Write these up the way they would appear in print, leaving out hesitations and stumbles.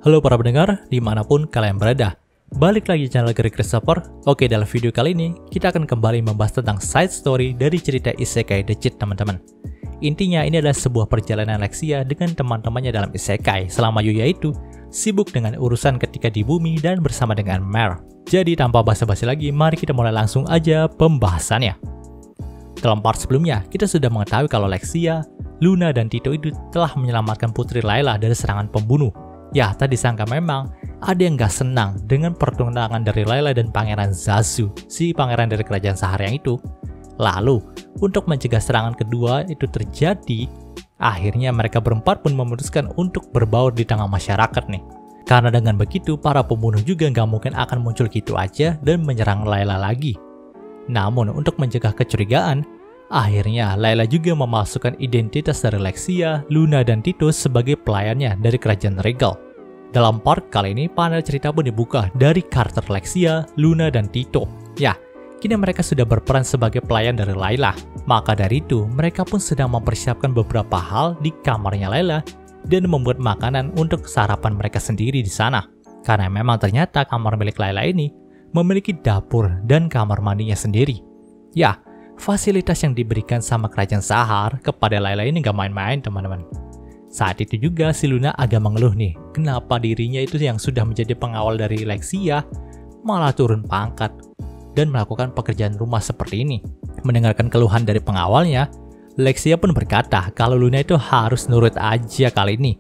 Halo para pendengar, dimanapun kalian berada. Balik lagi channel Greg Christopher. Oke, dalam video kali ini, kita akan kembali membahas tentang side story dari cerita Isekai The Cheat, teman-teman. Intinya, ini adalah sebuah perjalanan Lexia dengan teman-temannya dalam Isekai, selama Yuya itu sibuk dengan urusan ketika di bumi dan bersama dengan Mare. Jadi, tanpa basa-basi lagi, mari kita mulai langsung aja pembahasannya. Dalam part sebelumnya, kita sudah mengetahui kalau Lexia, Luna, dan Tito itu telah menyelamatkan Putri Layla dari serangan pembunuh. Ya, tadi disangka memang ada yang gak senang dengan pertunangan dari Layla dan Pangeran Zazu, si pangeran dari kerajaan Sahar yang itu. Lalu, untuk mencegah serangan kedua itu terjadi, akhirnya mereka berempat pun memutuskan untuk berbaur di tengah masyarakat nih. Karena dengan begitu, para pembunuh juga gak mungkin akan muncul gitu aja dan menyerang Layla lagi. Namun, untuk mencegah kecurigaan, akhirnya Layla juga memasukkan identitas dari Lexia, Luna, dan Tito sebagai pelayannya dari kerajaan regal. Dalam part kali ini, panel cerita pun dibuka dari karakter Lexia, Luna, dan Tito. Ya, kini mereka sudah berperan sebagai pelayan dari Layla. Maka dari itu, mereka pun sedang mempersiapkan beberapa hal di kamarnya Layla dan membuat makanan untuk sarapan mereka sendiri di sana. Karena memang ternyata kamar milik Layla ini memiliki dapur dan kamar mandinya sendiri. Ya, fasilitas yang diberikan sama kerajaan Sahar kepada Layla ini gak main-main, teman-teman. Saat itu juga si Luna agak mengeluh nih, kenapa dirinya itu yang sudah menjadi pengawal dari Lexia malah turun pangkat dan melakukan pekerjaan rumah seperti ini. Mendengarkan keluhan dari pengawalnya, Lexia pun berkata kalau Luna itu harus nurut aja kali ini.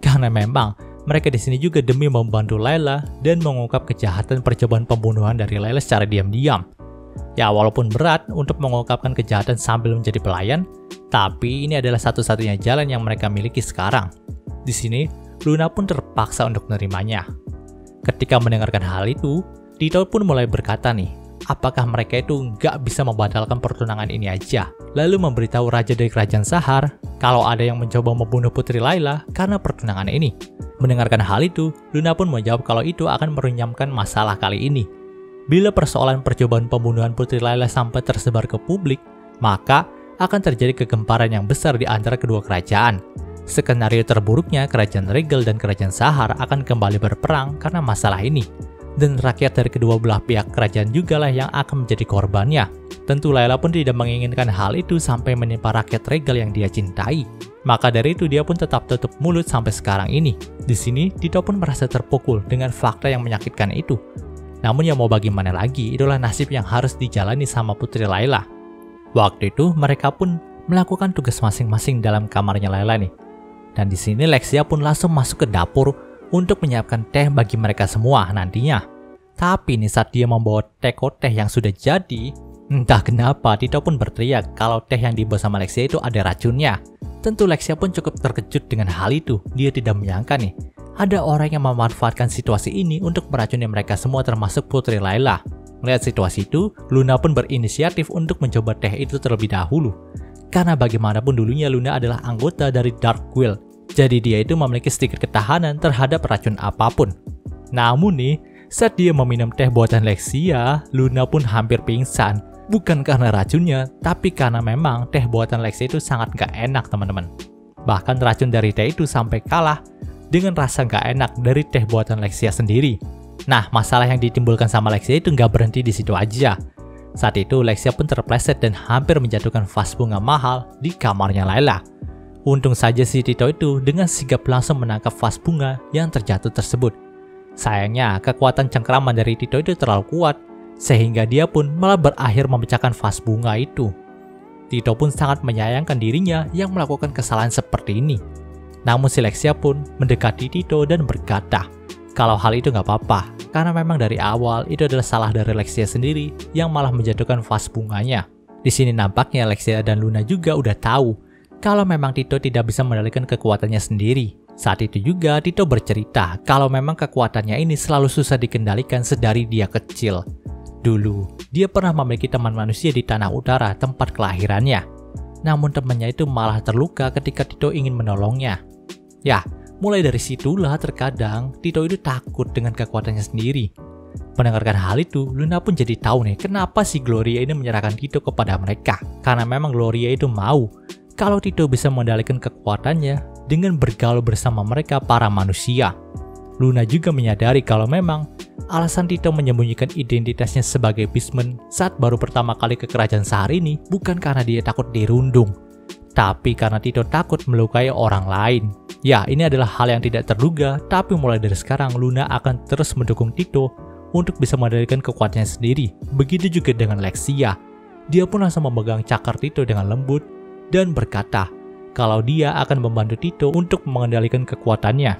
Karena memang mereka di sini juga demi membantu Layla dan mengungkap kejahatan percobaan pembunuhan dari Layla secara diam-diam. Ya, walaupun berat untuk mengungkapkan kejahatan sambil menjadi pelayan, tapi ini adalah satu-satunya jalan yang mereka miliki sekarang. Di sini, Luna pun terpaksa untuk menerimanya. Ketika mendengarkan hal itu, Tito pun mulai berkata nih, apakah mereka itu nggak bisa membatalkan pertunangan ini aja, lalu memberitahu raja dari kerajaan Sahar kalau ada yang mencoba membunuh Putri Layla karena pertunangan ini. Mendengarkan hal itu, Luna pun menjawab kalau itu akan merunyamkan masalah kali ini. Bila persoalan percobaan pembunuhan Putri Layla sampai tersebar ke publik, maka akan terjadi kegemparan yang besar di antara kedua kerajaan. Skenario terburuknya, kerajaan regal dan kerajaan Sahar akan kembali berperang karena masalah ini. Dan rakyat dari kedua belah pihak kerajaan jugalah yang akan menjadi korbannya. Tentu Layla pun tidak menginginkan hal itu sampai menimpa rakyat regal yang dia cintai. Maka dari itu dia pun tetap tutup mulut sampai sekarang ini. Di sini, Tito pun merasa terpukul dengan fakta yang menyakitkan itu. Namun ya mau bagaimana lagi, itulah nasib yang harus dijalani sama Putri Layla. Waktu itu mereka pun melakukan tugas masing-masing dalam kamarnya Layla nih. Dan di sini Lexia pun langsung masuk ke dapur untuk menyiapkan teh bagi mereka semua nantinya. Tapi nih saat dia membawa teko teh yang sudah jadi, entah kenapa Tito pun berteriak kalau teh yang dibawa sama Lexia itu ada racunnya. Tentu Lexia pun cukup terkejut dengan hal itu. Dia tidak menyangka nih, ada orang yang memanfaatkan situasi ini untuk meracuni mereka semua termasuk Putri Layla. Melihat situasi itu, Luna pun berinisiatif untuk mencoba teh itu terlebih dahulu. Karena bagaimanapun dulunya Luna adalah anggota dari Dark Guild, jadi dia itu memiliki sedikit ketahanan terhadap racun apapun. Namun nih, saat dia meminum teh buatan Lexia, Luna pun hampir pingsan. Bukan karena racunnya, tapi karena memang teh buatan Lexia itu sangat gak enak, teman-teman. Bahkan racun dari teh itu sampai kalah dengan rasa gak enak dari teh buatan Lexia sendiri. Nah, masalah yang ditimbulkan sama Lexia itu gak berhenti di situ aja. Saat itu, Lexia pun terpleset dan hampir menjatuhkan vas bunga mahal di kamarnya Layla. Untung saja si Tito itu dengan sigap langsung menangkap vas bunga yang terjatuh tersebut. Sayangnya, kekuatan cengkraman dari Tito itu terlalu kuat, sehingga dia pun malah berakhir memecahkan vas bunga itu. Tito pun sangat menyayangkan dirinya yang melakukan kesalahan seperti ini. Namun si Lexia pun mendekati Tito dan berkata kalau hal itu gak apa-apa, karena memang dari awal itu adalah salah dari Lexia sendiri yang malah menjatuhkan vas bunganya. Di sini nampaknya Lexia dan Luna juga udah tahu kalau memang Tito tidak bisa mengendalikan kekuatannya sendiri. Saat itu juga Tito bercerita kalau memang kekuatannya ini selalu susah dikendalikan sedari dia kecil. Dulu, dia pernah memiliki teman manusia di Tanah Utara tempat kelahirannya. Namun temannya itu malah terluka ketika Tito ingin menolongnya. Ya, mulai dari situlah terkadang Tito itu takut dengan kekuatannya sendiri. Mendengarkan hal itu, Luna pun jadi tahu nih kenapa si Gloria ini menyerahkan Tito kepada mereka. Karena memang Gloria itu mau kalau Tito bisa mengendalikan kekuatannya dengan bergaul bersama mereka para manusia. Luna juga menyadari kalau memang alasan Tito menyembunyikan identitasnya sebagai Beastman saat baru pertama kali ke kerajaan Sahar ini bukan karena dia takut dirundung, tapi karena Tito takut melukai orang lain. Ya, ini adalah hal yang tidak terduga, tapi mulai dari sekarang Luna akan terus mendukung Tito untuk bisa mengendalikan kekuatannya sendiri. Begitu juga dengan Lexia. Dia pun langsung memegang cakar Tito dengan lembut dan berkata kalau dia akan membantu Tito untuk mengendalikan kekuatannya.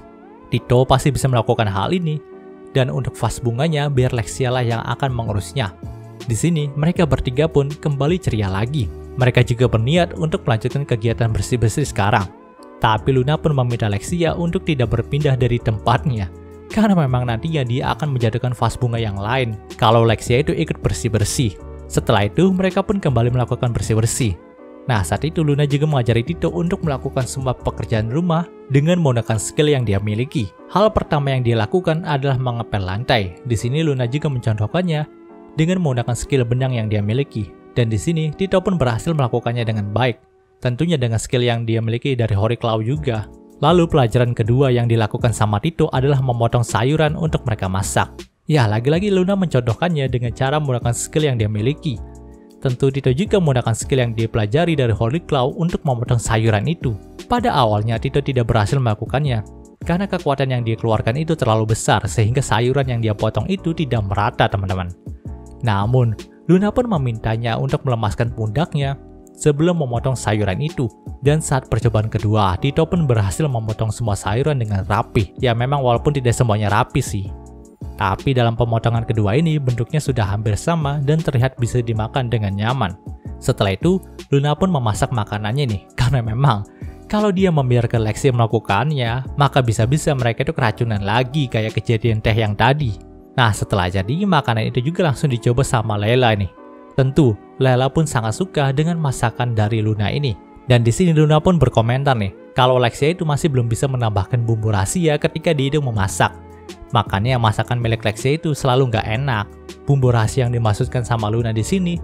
Tito pasti bisa melakukan hal ini, dan untuk vas bunganya biar Lexia lah yang akan mengurusnya. Di sini mereka bertiga pun kembali ceria lagi. Mereka juga berniat untuk melanjutkan kegiatan bersih-bersih sekarang. Tapi Luna pun meminta Lexia untuk tidak berpindah dari tempatnya, karena memang nantinya dia akan menjatuhkan vas bunga yang lain kalau Lexia itu ikut bersih-bersih. Setelah itu mereka pun kembali melakukan bersih-bersih. Nah, saat itu Luna juga mengajari Tito untuk melakukan semua pekerjaan rumah dengan menggunakan skill yang dia miliki. Hal pertama yang dia lakukan adalah mengepel lantai. Di sini Luna juga mencontohkannya dengan menggunakan skill benang yang dia miliki. Dan di sini Tito pun berhasil melakukannya dengan baik. Tentunya dengan skill yang dia miliki dari Hoary Claw juga. Lalu pelajaran kedua yang dilakukan sama Tito adalah memotong sayuran untuk mereka masak. Ya, lagi-lagi Luna mencontohkannya dengan cara menggunakan skill yang dia miliki. Tentu Tito juga menggunakan skill yang dipelajari dari Hoary Claw untuk memotong sayuran itu. Pada awalnya Tito tidak berhasil melakukannya, karena kekuatan yang dia keluarkan itu terlalu besar sehingga sayuran yang dia potong itu tidak merata, teman-teman. Namun, Luna pun memintanya untuk melemaskan pundaknya sebelum memotong sayuran itu. Dan saat percobaan kedua, Tito pun berhasil memotong semua sayuran dengan rapi. Ya, memang walaupun tidak semuanya rapi sih. Tapi dalam pemotongan kedua ini bentuknya sudah hampir sama dan terlihat bisa dimakan dengan nyaman. Setelah itu, Luna pun memasak makanannya nih, karena memang kalau dia membiarkan Lexia melakukannya, maka bisa-bisa mereka itu keracunan lagi kayak kejadian teh yang tadi. Nah, setelah jadi, makanan itu juga langsung dicoba sama Layla nih. Tentu, Layla pun sangat suka dengan masakan dari Luna ini. Dan di sini Luna pun berkomentar nih, kalau Lexia itu masih belum bisa menambahkan bumbu rahasia ketika dia itu memasak. Makanya masakan milik Lexia itu selalu nggak enak. Bumbu rahasia yang dimaksudkan sama Luna di sini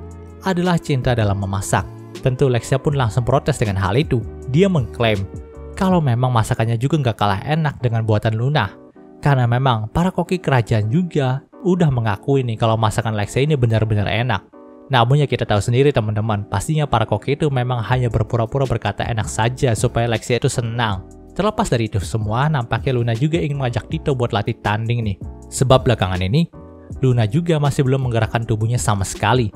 adalah cinta dalam memasak. Tentu Lexia pun langsung protes dengan hal itu. Dia mengklaim kalau memang masakannya juga nggak kalah enak dengan buatan Luna. Karena memang para koki kerajaan juga udah mengakui nih kalau masakan Lexia ini benar-benar enak. Namun ya kita tahu sendiri teman-teman, pastinya para koki itu memang hanya berpura-pura berkata enak saja supaya Lexia itu senang. Terlepas dari itu semua, nampaknya Luna juga ingin mengajak Tito buat latih tanding nih. Sebab belakangan ini, Luna juga masih belum menggerakkan tubuhnya sama sekali.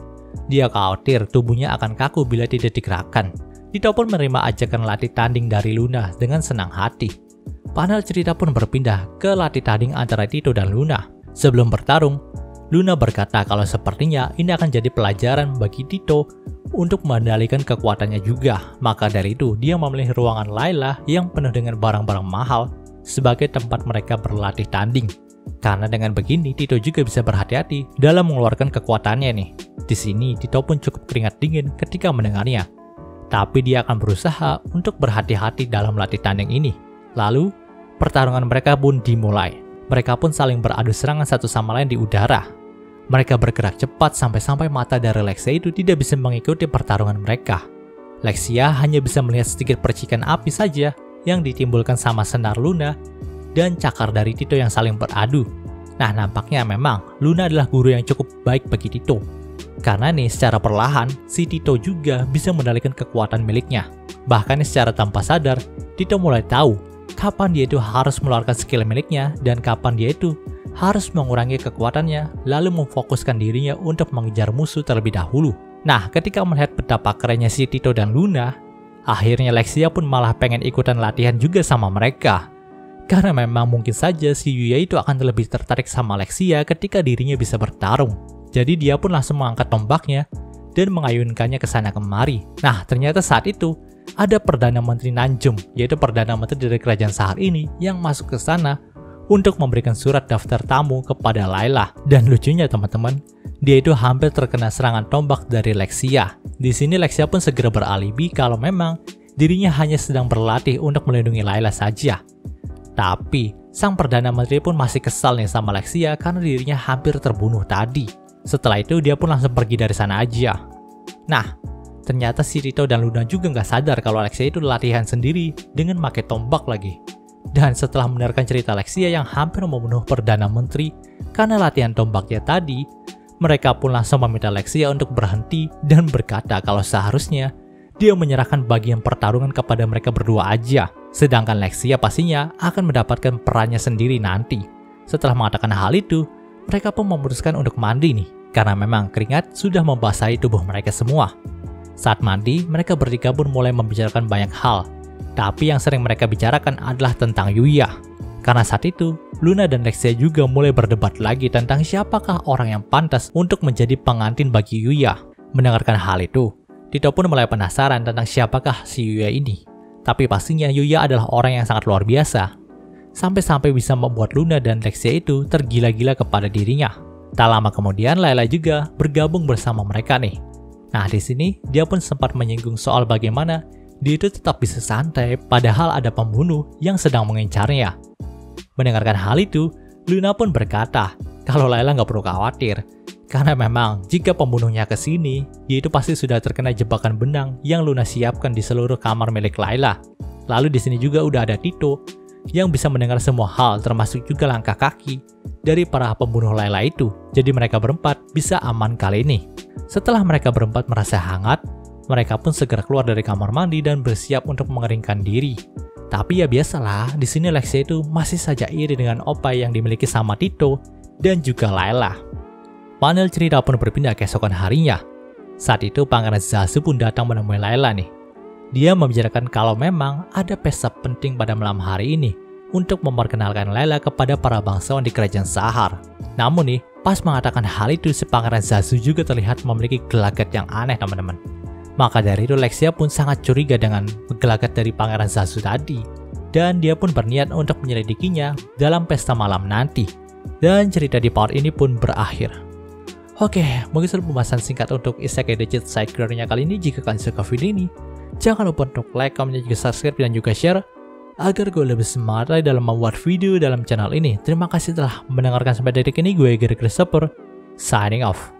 Dia khawatir tubuhnya akan kaku bila tidak digerakkan. Tito pun menerima ajakan latih tanding dari Luna dengan senang hati. Panel cerita pun berpindah ke latih tanding antara Tito dan Luna. Sebelum bertarung, Luna berkata kalau sepertinya ini akan jadi pelajaran bagi Tito untuk mengendalikan kekuatannya juga. Maka dari itu, dia memilih ruangan Layla yang penuh dengan barang-barang mahal sebagai tempat mereka berlatih tanding. Karena dengan begini, Tito juga bisa berhati-hati dalam mengeluarkan kekuatannya nih. Di sini, Tito pun cukup keringat dingin ketika mendengarnya. Tapi dia akan berusaha untuk berhati-hati dalam latih tanding ini. Lalu, pertarungan mereka pun dimulai. Mereka pun saling beradu serangan satu sama lain di udara. Mereka bergerak cepat sampai-sampai mata dari Lexia itu tidak bisa mengikuti pertarungan mereka. Lexia hanya bisa melihat sedikit percikan api saja yang ditimbulkan sama senar Luna dan cakar dari Tito yang saling beradu. Nah, nampaknya memang Luna adalah guru yang cukup baik bagi Tito. Karena nih secara perlahan, si Tito juga bisa mengendalikan kekuatan miliknya. Bahkan secara tanpa sadar, Tito mulai tahu kapan dia itu harus mengeluarkan skill miliknya dan kapan dia itu harus mengurangi kekuatannya lalu memfokuskan dirinya untuk mengejar musuh terlebih dahulu. Nah, ketika melihat betapa kerennya si Tito dan Luna, akhirnya Lexia pun malah pengen ikutan latihan juga sama mereka. Karena memang mungkin saja si Yuya itu akan lebih tertarik sama Lexia ketika dirinya bisa bertarung. Jadi dia pun langsung mengangkat tombaknya dan mengayunkannya ke sana kemari. Nah, ternyata saat itu ada Perdana Menteri Nanjum, yaitu Perdana Menteri dari Kerajaan Sahar ini yang masuk ke sana untuk memberikan surat daftar tamu kepada Layla. Dan lucunya teman-teman, dia itu hampir terkena serangan tombak dari Lexia. Di sini Lexia pun segera beralibi kalau memang dirinya hanya sedang berlatih untuk melindungi Layla saja. Tapi sang Perdana Menteri pun masih kesal nih sama Lexia karena dirinya hampir terbunuh tadi. Setelah itu dia pun langsung pergi dari sana aja. Nah, ternyata si Tito dan Luna juga nggak sadar kalau Lexia itu latihan sendiri dengan pakai tombak lagi. Dan setelah mendengarkan cerita Lexia yang hampir membunuh Perdana Menteri karena latihan tombaknya tadi, mereka pun langsung meminta Lexia untuk berhenti dan berkata kalau seharusnya dia menyerahkan bagian pertarungan kepada mereka berdua aja. Sedangkan Lexia pastinya akan mendapatkan perannya sendiri nanti. Setelah mengatakan hal itu, mereka pun memutuskan untuk mandi nih, karena memang keringat sudah membasahi tubuh mereka semua. Saat mandi, mereka bertiga pun mulai membicarakan banyak hal. Tapi yang sering mereka bicarakan adalah tentang Yuya. Karena saat itu, Luna dan Lexia juga mulai berdebat lagi tentang siapakah orang yang pantas untuk menjadi pengantin bagi Yuya. Mendengarkan hal itu, Tito pun mulai penasaran tentang siapakah si Yuya ini. Tapi pastinya Yuya adalah orang yang sangat luar biasa. Sampai-sampai bisa membuat Luna dan Lexia itu tergila-gila kepada dirinya. Tak lama kemudian, Layla juga bergabung bersama mereka nih. Nah, di sini dia pun sempat menyinggung soal bagaimana dia itu tetap bisa santai padahal ada pembunuh yang sedang mengincarnya. Mendengarkan hal itu, Luna pun berkata kalau Layla nggak perlu khawatir, karena memang jika pembunuhnya ke sini, dia itu pasti sudah terkena jebakan benang yang Luna siapkan di seluruh kamar milik Layla. Lalu di sini juga udah ada Tito yang bisa mendengar semua hal termasuk juga langkah kaki dari para pembunuh Layla itu. Jadi mereka berempat bisa aman kali ini. Setelah mereka berempat merasa hangat, mereka pun segera keluar dari kamar mandi dan bersiap untuk mengeringkan diri. Tapi ya biasalah, di sini Lexia itu masih saja iri dengan opai yang dimiliki sama Tito dan juga Layla. Panel cerita pun berpindah ke keesokan harinya. Saat itu Pangeran Zazu pun datang menemui Layla nih. Dia membicarakan kalau memang ada pesta penting pada malam hari ini untuk memperkenalkan Layla kepada para bangsawan di kerajaan Sahar. Namun nih, pas mengatakan hal itu si Pangeran Zazu juga terlihat memiliki gelagat yang aneh teman-teman. Maka dari itu Lexia pun sangat curiga dengan gelagat dari Pangeran Zazu tadi. Dan dia pun berniat untuk menyelidikinya dalam pesta malam nanti. Dan cerita di part ini pun berakhir. Oke, mungkin itu pembahasan singkat untuk Isekai The Cheat Side Career-nya kali ini. Jika kalian suka video ini, jangan lupa untuk like, comment, dan juga subscribe dan juga share agar gue lebih semangat lagi dalam membuat video dalam channel ini. Terima kasih telah mendengarkan sampai detik ini. Gue Gary Christopher, signing off.